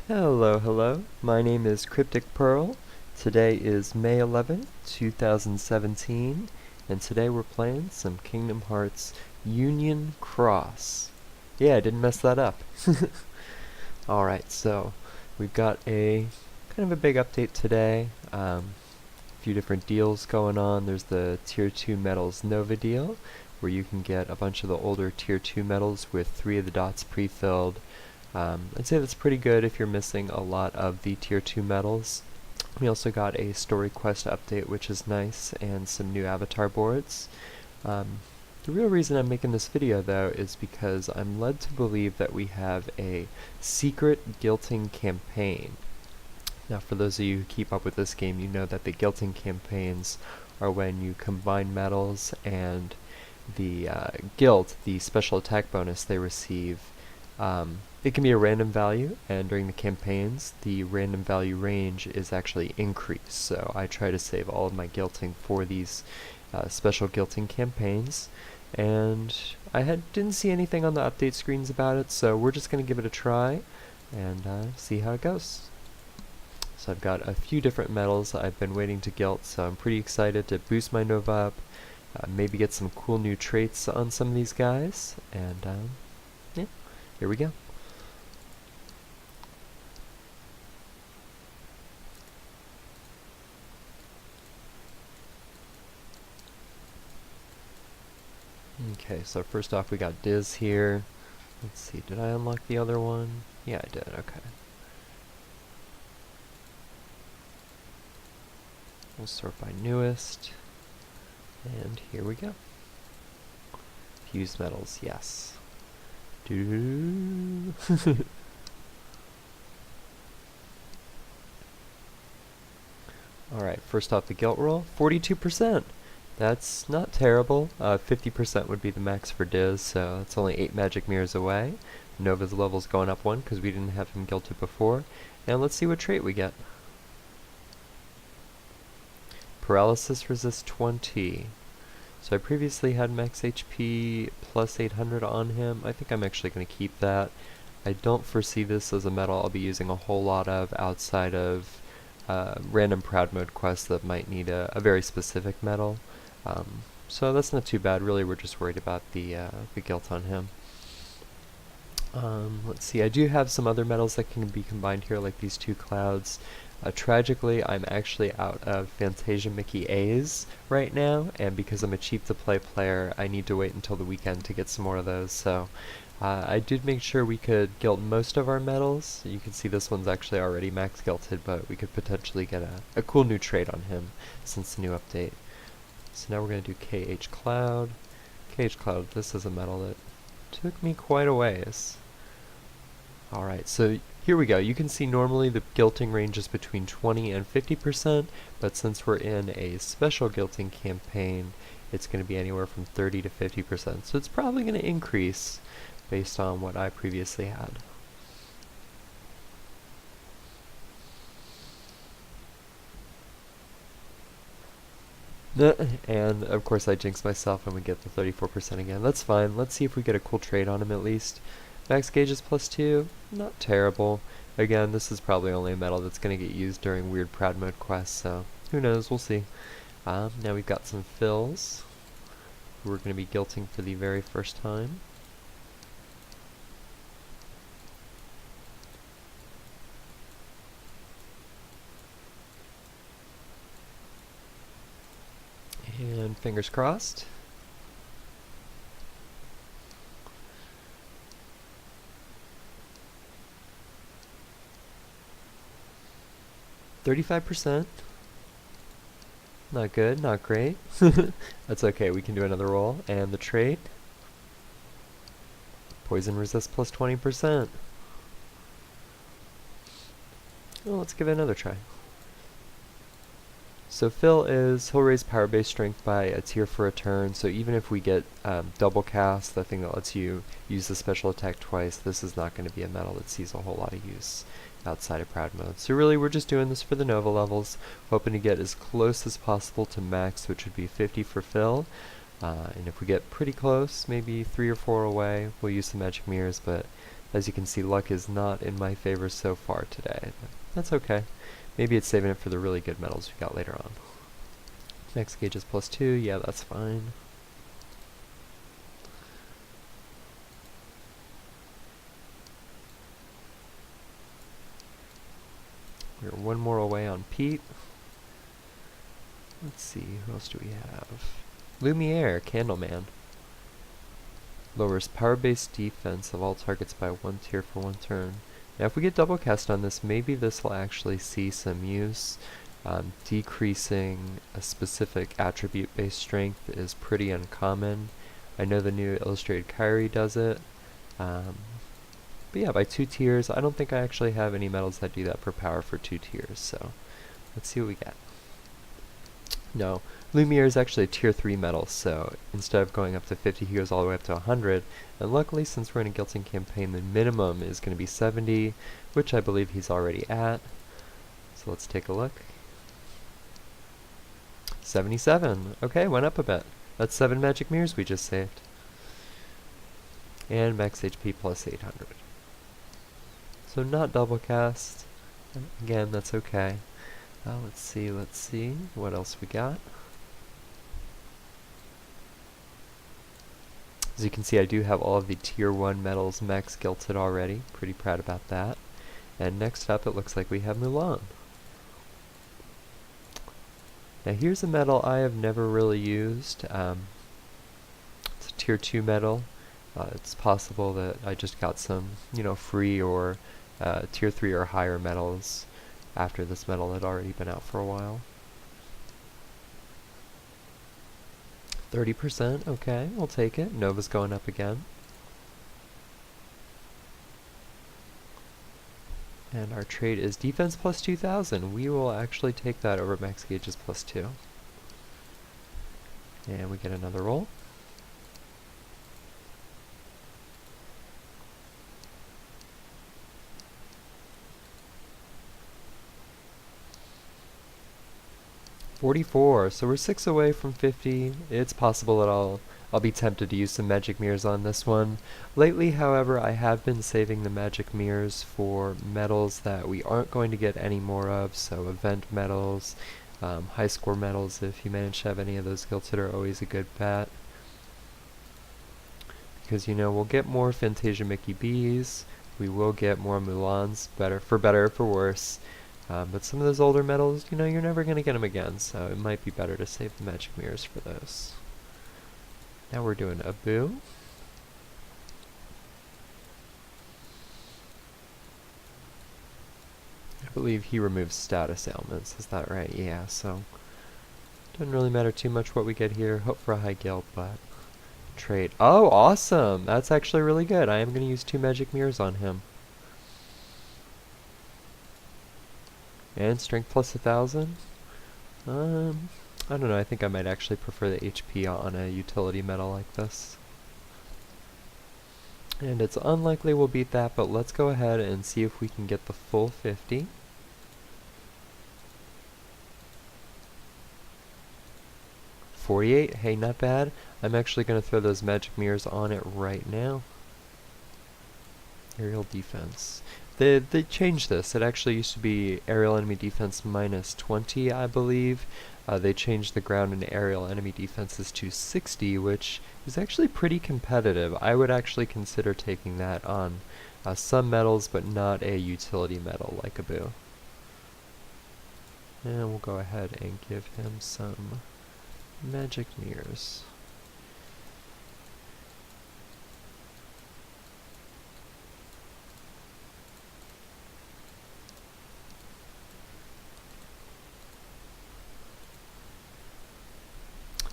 Hello, hello. My name is Cryptic Pearl. Today is May 11th, 2017, and today we're playing some Kingdom Hearts Union Cross. Yeah, I didn't mess that up. Alright, so we've got a kind of a big update today. A few different deals going on. There's the Tier 2 Metals Nova deal, where you can get a bunch of the older Tier 2 metals with 3 of the dots pre-filled. I'd say that's pretty good if you're missing a lot of the Tier 2 metals. We also got a story quest update, which is nice, and some new avatar boards. The real reason I'm making this video, though, is because I'm led to believe that we have a secret guilting campaign. Now, for those of you who keep up with this game, you know that the guilting campaigns are when you combine metals and the guilt, the special attack bonus they receive. It can be a random value, and during the campaigns, the random value range is actually increased. So I try to save all of my guilting for these special guilting campaigns, and I didn't see anything on the update screens about it, so we're just going to give it a try and see how it goes. So I've got a few different metals I've been waiting to gilt, so I'm pretty excited to boost my Nova up, maybe get some cool new traits on some of these guys, and yeah, here we go. Okay, so first off we got Diz here. Let's see, did I unlock the other one? Yeah, I did, okay. We'll sort by newest. And here we go. Fused metals, yes. Doo. Alright, first off the guilt roll, 42%. That's not terrible. 50% would be the max for Diz, so it's only 8 magic mirrors away. Nova's level's going up 1 because we didn't have him guilted before. And let's see what trait we get. Paralysis resist 20. So I previously had max HP plus 800 on him. I think I'm actually going to keep that. I don't foresee this as a metal I'll be using a whole lot of outside of random proud mode quests that might need a very specific metal. So that's not too bad. Really, we're just worried about the guilt on him. Let's see, I do have some other metals that can be combined here, like these two clouds. Tragically, I'm actually out of Fantasia Mickey A's right now, and because I'm a cheap-to-play player, I need to wait until the weekend to get some more of those, so I did make sure we could gilt most of our metals. You can see this one's actually already max gilted, but we could potentially get a cool new trait on him since the new update. So now we're going to do KH Cloud. KH Cloud, this is a metal that took me quite a ways. Alright, so here we go. You can see normally the guilting range is between 20 and 50%, but since we're in a special guilting campaign, it's going to be anywhere from 30 to 50%. So it's probably going to increase based on what I previously had. And of course I jinxed myself and we get the 34% again. That's fine. Let's see if we get a cool trait on him at least. Max gauge is +2. Not terrible. Again, this is probably only a metal that's going to get used during weird proud mode quests, so who knows, we'll see. Now we've got some fills who we're going to be guilting for the very first time. And fingers crossed. %. Not good, not great. That's okay, we can do another roll. And the trait. Poison resist +20%. Well, let's give it another try. So fill is, he'll raise power base strength by a tier for a turn, so even if we get double cast, the thing that lets you use the special attack twice, this is not going to be a metal that sees a whole lot of use outside of proud mode. So really we're just doing this for the Nova levels, hoping to get as close as possible to max, which would be 50 for fill. And if we get pretty close, maybe 3 or 4 away, we'll use some magic mirrors, but As you can see, luck is not in my favor so far today. That's okay. Maybe it's saving it for the really good metals we got later on. Max gauge is +2, yeah, that's fine. We're one more away on Pete. Let's see, who else do we have? Lumiere, Candleman. Lowers power-based defense of all targets by 1 tier for 1 turn. Now if we get double cast on this, maybe this will actually see some use. Decreasing a specific attribute-based strength is pretty uncommon. I know the new Illustrated Kyrie does it. But yeah, by 2 tiers, I don't think I actually have any metals that do that per power for 2 tiers, so let's see what we get. No, Lumiere is actually a tier 3 metal, so instead of going up to 50, he goes all the way up to 100, and luckily since we're in a Guilting campaign, the minimum is going to be 70, which I believe he's already at. So let's take a look. 77, okay, went up a bit. That's 7 magic mirrors we just saved. And max HP plus 800. So not double cast. Again, that's okay. Let's see, what else we got? As you can see, I do have all of the tier 1 metals max gilted already. Pretty proud about that. And next up, it looks like we have Mulan. Now here's a metal I have never really used. It's a tier 2 metal. It's possible that I just got some, free or tier 3 or higher metals after this metal had already been out for a while. 30%, okay, we'll take it. Nova's going up again. And our trade is defense plus 2,000. We will actually take that over max gauges plus 2. And we get another roll. $44, so we're 6 away from 50. It's possible that I'll be tempted to use some magic mirrors on this one. Lately, however, I have been saving the magic mirrors for metals that we aren't going to get any more of, so event metals, high score metals, if you manage to have any of those gilted, are always a good bet. Because, we'll get more Fantasia Mickey B's, we will get more Mulans, for better or for worse. But some of those older metals, you're never going to get them again, so it might be better to save the magic mirrors for those. Now we're doing Abu. I believe he removes status ailments, is that right? Yeah, so doesn't really matter too much what we get here. Hope for a high guild, but trade. Oh, awesome! That's actually really good. I am going to use 2 magic mirrors on him. And strength plus 1,000. I don't know, I think I might actually prefer the HP on a utility metal like this. And it's unlikely we'll beat that, but let's go ahead and see if we can get the full 50. $48, hey, not bad. I'm actually going to throw those magic mirrors on it right now. Aerial defense. They changed this. It actually used to be aerial enemy defense minus 20, I believe. They changed the ground and aerial enemy defenses to 60, which is actually pretty competitive. I would actually consider taking that on some metals, but not a utility metal like Abu. And we'll go ahead and give him some magic mirrors.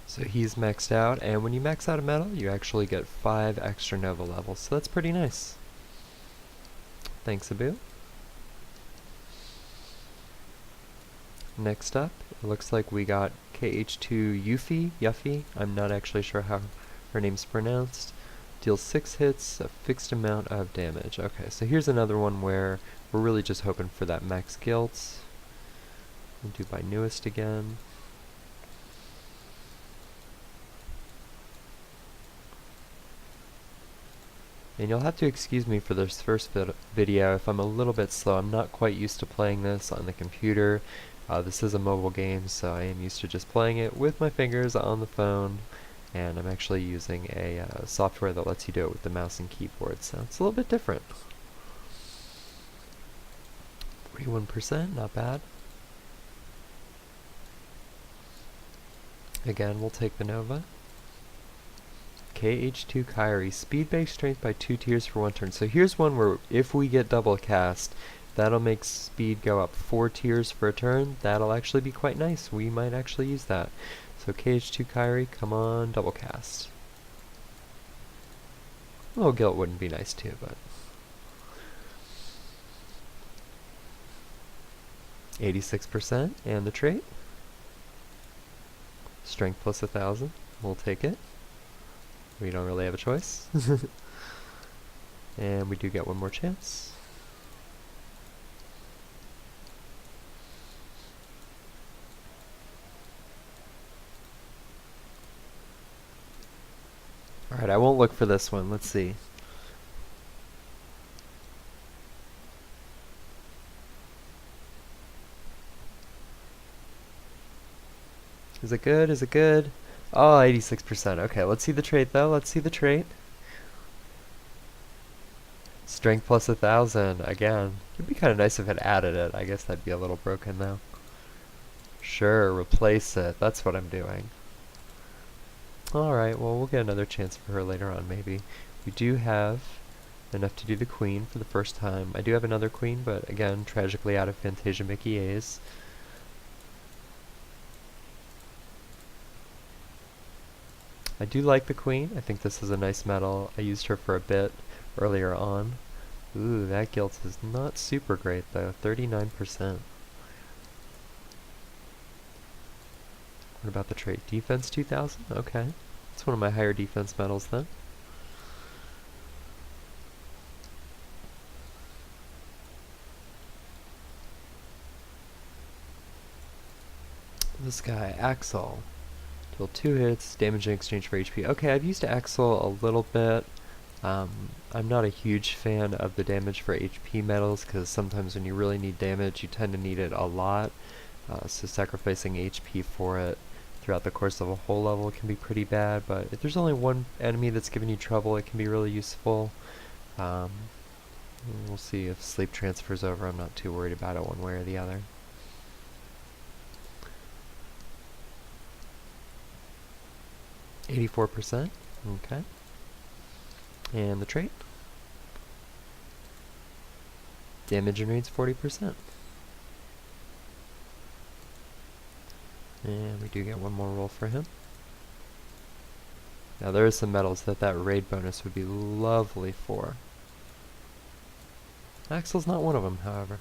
So he's maxed out, and when you max out a metal, you actually get 5 extra Nova levels, so that's pretty nice. Thanks, Abu. Next up, it looks like we got KH2 Yuffie, I'm not actually sure how her name's pronounced. Deals 6 hits, a fixed amount of damage. Okay, so here's another one where we're really just hoping for that max guilt. We'll do by newest again. And you'll have to excuse me for this first video if I'm a little bit slow. I'm not quite used to playing this on the computer. This is a mobile game, so I am used to just playing it with my fingers on the phone. And I'm actually using a software that lets you do it with the mouse and keyboard, so it's a little bit different. 41%, not bad. Again, we'll take the Nova. KH2 Kyrie, speed-based strength by 2 tiers for 1 turn. So here's one where if we get double cast, that'll make speed go up 4 tiers for a turn. That'll actually be quite nice. We might actually use that. So KH2 Kyrie, come on, double cast. Well, Guilt wouldn't be nice too, but 86%, and the trait. Strength plus 1,000. We'll take it. We don't really have a choice. And we do get one more chance. Alright, I won't look for this one. Let's see. Is it good? Is it good? Oh, 86%. Okay, let's see the trait though. Let's see the trait. Strength plus 1,000 again. It'd be kind of nice if it added it. I guess that'd be a little broken though. Sure, replace it. That's what I'm doing. Alright, well, we'll get another chance for her later on, maybe. We do have enough to do the queen for the first time. I do have another queen, but again, tragically out of Fantasia Mickey A's. I do like the queen. I think this is a nice medal. I used her for a bit earlier on. Ooh, that Guilt is not super great though, 39%. What about the trait? Defense 2000? Okay. It's one of my higher defense medals then. This guy, Axel. Deal 2 hits, damage in exchange for HP. Okay, I've used Axel a little bit. I'm not a huge fan of the damage for HP medals because sometimes when you really need damage, you tend to need it a lot. So sacrificing HP for it throughout the course of a whole level can be pretty bad, but if there's only one enemy that's giving you trouble, it can be really useful. We'll see if sleep transfers over. I'm not too worried about it one way or the other. %. Okay. And the trait? Damage and range 40%. And we do get one more roll for him. Now there are some medals that raid bonus would be lovely for. Axel's not one of them, however.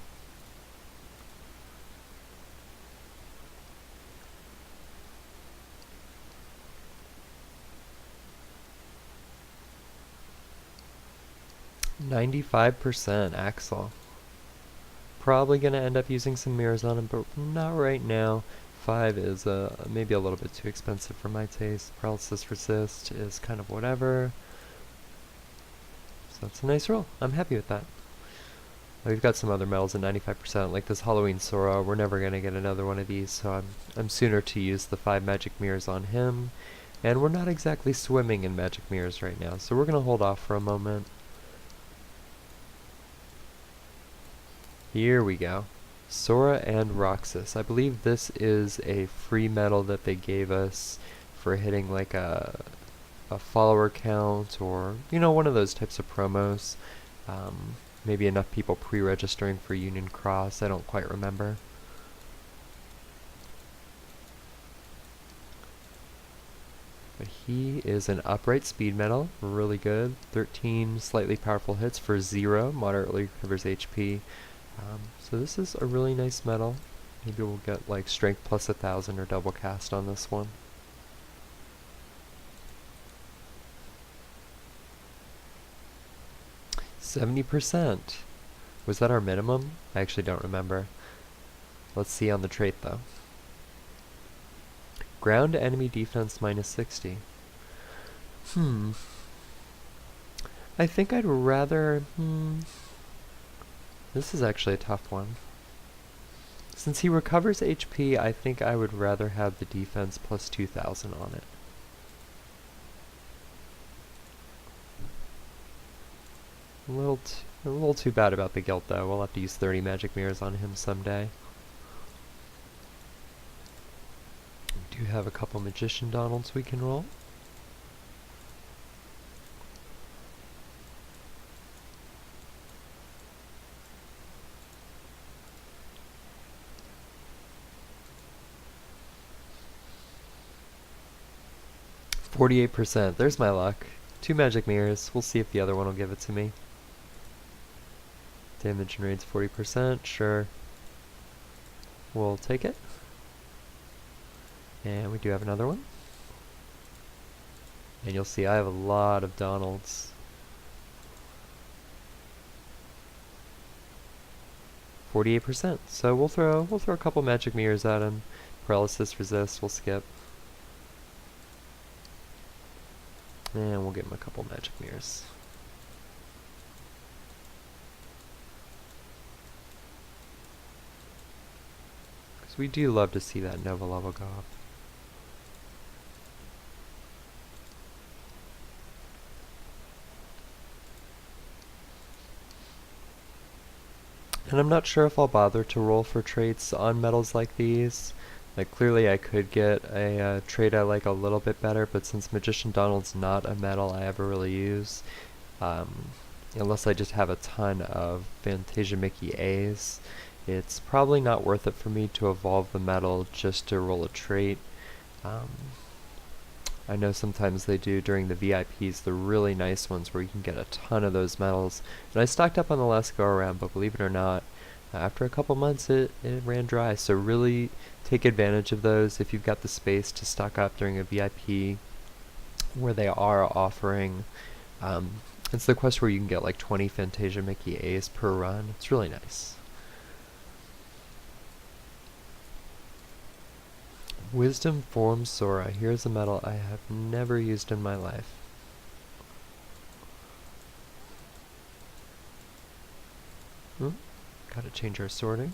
%, Axel. Probably gonna end up using some mirrors on him, but not right now. 5 is maybe a little bit too expensive for my taste. Paralysis resist is kind of whatever. So it's a nice roll. I'm happy with that. We've got some other medals at 95%, like this Halloween Sora. We're never gonna get another one of these, so I'm sooner to use the 5 magic mirrors on him. And we're not exactly swimming in magic mirrors right now, so we're gonna hold off for a moment. Here we go. Sora and Roxas. I believe this is a free medal that they gave us for hitting like a follower count or, you know, one of those types of promos. Maybe enough people pre-registering for Union Cross. I don't quite remember. But he is an upright speed medal. Really good. 13 slightly powerful hits for 0. Moderately recovers HP. So this is a really nice medal. Maybe we'll get like strength plus 1,000 or double cast on this one. %. Was that our minimum? I actually don't remember. Let's see on the trait though. Ground enemy defense -60. I think I'd rather... This is actually a tough one. Since he recovers HP, I think I would rather have the defense plus 2,000 on it. A little too bad about the guilt, though. We'll have to use 30 magic mirrors on him someday. We do have a couple Magician Donalds we can roll. %. There's my luck. 2 magic mirrors. We'll see if the other one will give it to me. Damage and raid's 40%. Sure. We'll take it. And we do have another one. And you'll see I have a lot of Donalds. 48%. So we'll throw a couple magic mirrors at him. Paralysis resist, we'll skip. And we'll give him a couple magic mirrors. Because we do love to see that Nova level go up. And I'm not sure if I'll bother to roll for traits on medals like these. Like, clearly I could get a trait I like a little bit better, but since Magician Donald's not a medal I ever really use, unless I just have a ton of Fantasia Mickey A's, it's probably not worth it for me to evolve the medal just to roll a trait. I know sometimes they do during the VIPs, the really nice ones where you can get a ton of those medals. And I stocked up on the last go around, but believe it or not, after a couple months it ran dry. So really take advantage of those if you've got the space to stock up during a VIP where they are offering. It's the quest where you can get like 20 Fantasia Mickey A's per run. It's really nice. Wisdom Form Sora. Here's a medal I have never used in my life. Gotta change our sorting.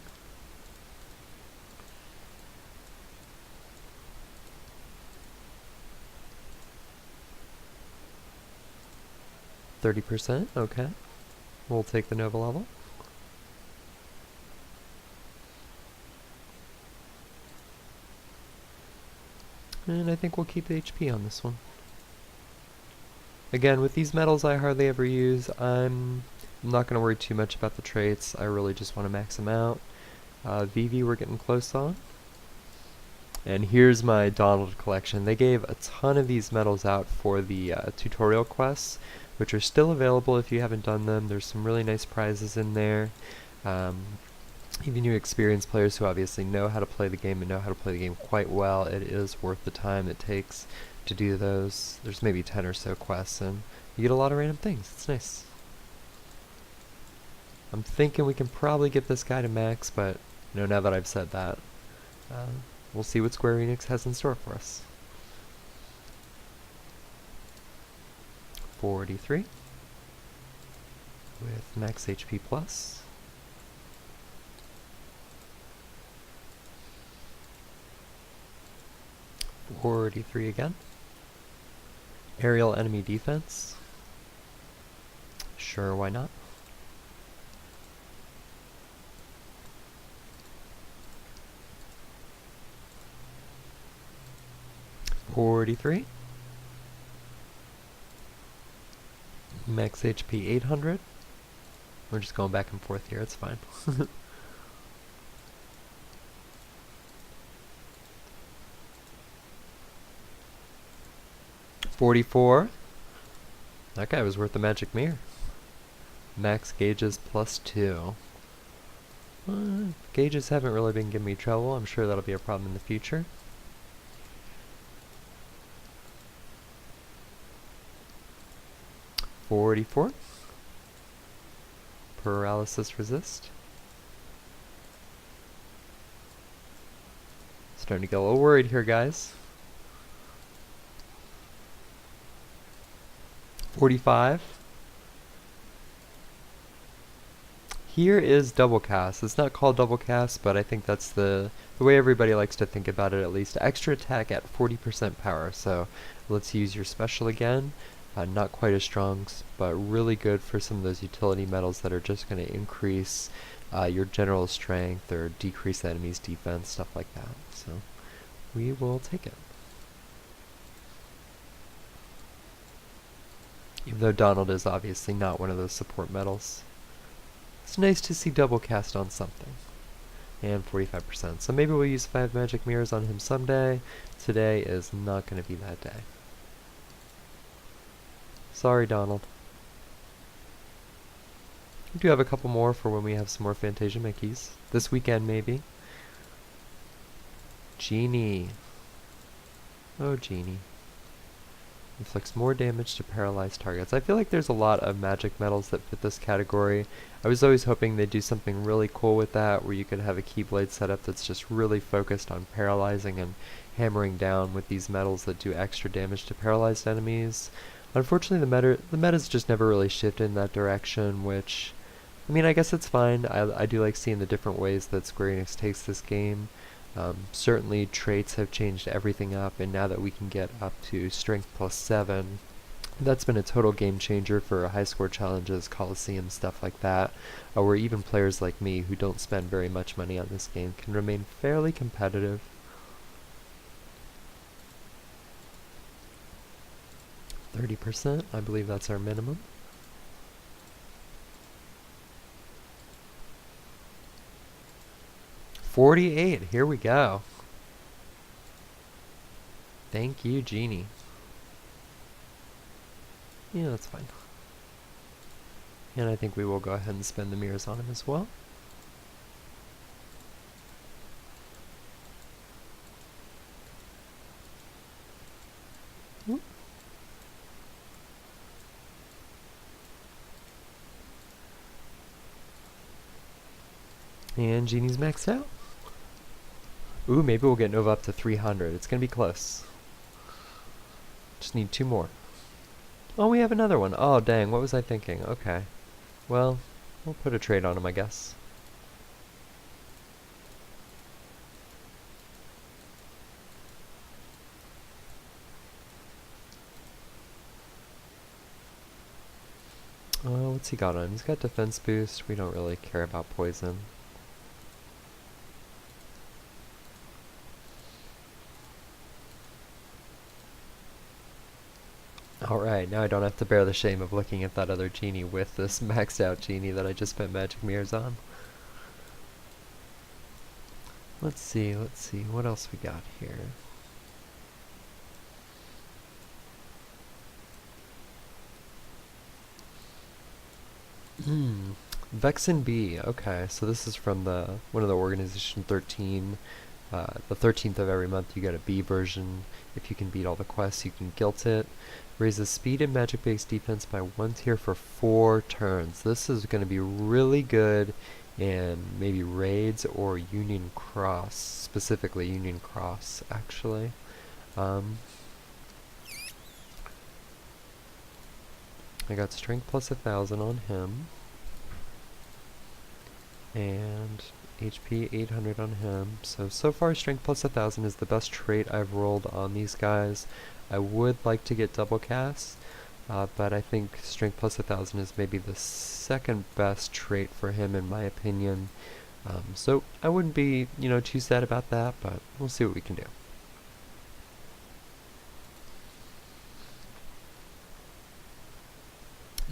%, okay. We'll take the Nova level. And I think we'll keep the HP on this one. Again, with these medals I hardly ever use. I'm not going to worry too much about the traits. I really just want to max them out. Vivi we're getting close on. And here's my Donald collection. They gave a ton of these medals out for the tutorial quests, which are still available if you haven't done them. There's some really nice prizes in there. Even you experienced players who obviously know how to play the game and know how to play the game quite well, it is worth the time it takes to do those. There's maybe 10 or so quests, and you get a lot of random things. It's nice. I'm thinking we can probably get this guy to max, but now that I've said that, we'll see what Square Enix has in store for us. 43 with max HP plus. 43 again. Aerial enemy defense. Sure, why not? $43. Max HP 800. We're just going back and forth here, it's fine. 44. That guy was worth the magic mirror. Max gauges +2. Gauges haven't really been giving me trouble. I'm sure that'll be a problem in the future. $44. Paralysis resist. Starting to get a little worried here, guys. 45. here is double cast. It's not called double cast, but I think that's the way everybody likes to think about it, at least. Extra attack at 40% power, so let's use your special again. Not quite as strong, but really good for some of those utility medals that are just going to increase your general strength or decrease the enemy's defense, stuff like that. So we will take it. Even though Donald is obviously not one of those support medals. It's nice to see double cast on something. And 45%. So maybe we'll use 5 magic mirrors on him someday. Today is not going to be that day. Sorry, Donald. We do have a couple more for when we have some more Fantasia Mickeys. This weekend, maybe. Genie. Oh, Genie. Inflicts more damage to paralyzed targets. I feel like there's a lot of magic medals that fit this category. I was always hoping they'd do something really cool with that, where you could have a Keyblade setup that's just really focused on paralyzing and hammering down with these medals that do extra damage to paralyzed enemies. Unfortunately, the meta's just never really shifted in that direction, which, I mean, I guess it's fine. I do like seeing the different ways that Square Enix takes this game. Certainly traits have changed everything up, and now that we can get up to strength plus 7, that's been a total game changer for high score challenges, Coliseum, stuff like that, where even players like me who don't spend very much money on this game can remain fairly competitive. %, I believe that's our minimum. $48, here we go. Thank you, Genie. Yeah, that's fine. And I think we will go ahead and spend the mirrors on him as well. Whoop. And Genie's maxed out. Ooh, maybe we'll get Nova up to 300. It's gonna be close. Just need 2 more. Oh, we have another one. Oh, dang, what was I thinking? Okay. Well, we'll put a trade on him, I guess. What's he got on him? He's got defense boost. We don't really care about poison. Alright, now I don't have to bear the shame of looking at that other Genie with this maxed out Genie that I just spent magic mirrors on. Let's see, what else we got here? Vexen B, okay, so this is from one of the Organization 13. The 13th of every month you get a B version. If you can beat all the quests, you can guilt it. Raises speed and magic-based defense by 1 tier for 4 turns. This is going to be really good in maybe raids or Union Cross, specifically Union Cross, actually. I got strength plus 1,000 on him. And HP 800 on him. So far strength plus 1,000 is the best trait I've rolled on these guys. I would like to get double cast, but I think strength plus 1,000 is maybe the second best trait for him in my opinion. So I wouldn't be, too sad about that, but we'll see what we can do.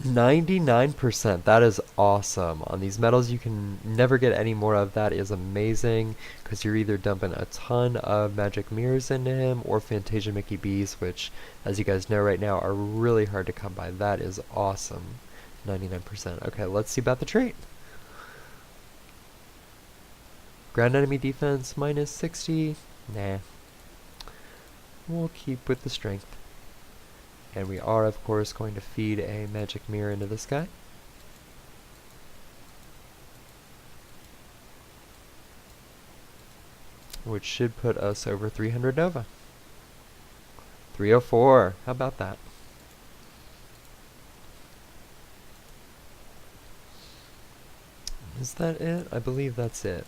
99%, that is awesome. On these medals you can never get any more of. That is amazing, because you're either dumping a ton of magic mirrors into him or Fantasia Mickey B's, which, as you guys know right now, are really hard to come by. That is awesome. 99%. Okay, let's see about the trait. Ground enemy defense minus 60. Nah. We'll keep with the strength. And we are, of course, going to feed a magic mirror into this guy. Which should put us over 300 Nova. 304. How about that? Is that it? I believe that's it.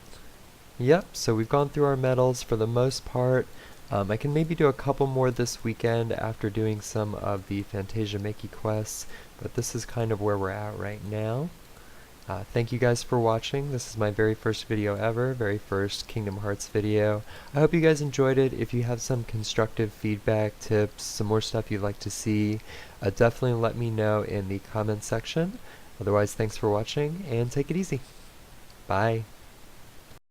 Yep, so we've gone through our medals for the most part. I can maybe do a couple more this weekend after doing some of the Fantasia Mickey quests, but this is kind of where we're at right now. Thank you guys for watching. This is my very first video ever, very first Kingdom Hearts video. I hope you guys enjoyed it. If you have some constructive feedback, tips, some more stuff you'd like to see, definitely let me know in the comments section. Otherwise, thanks for watching, and take it easy. Bye.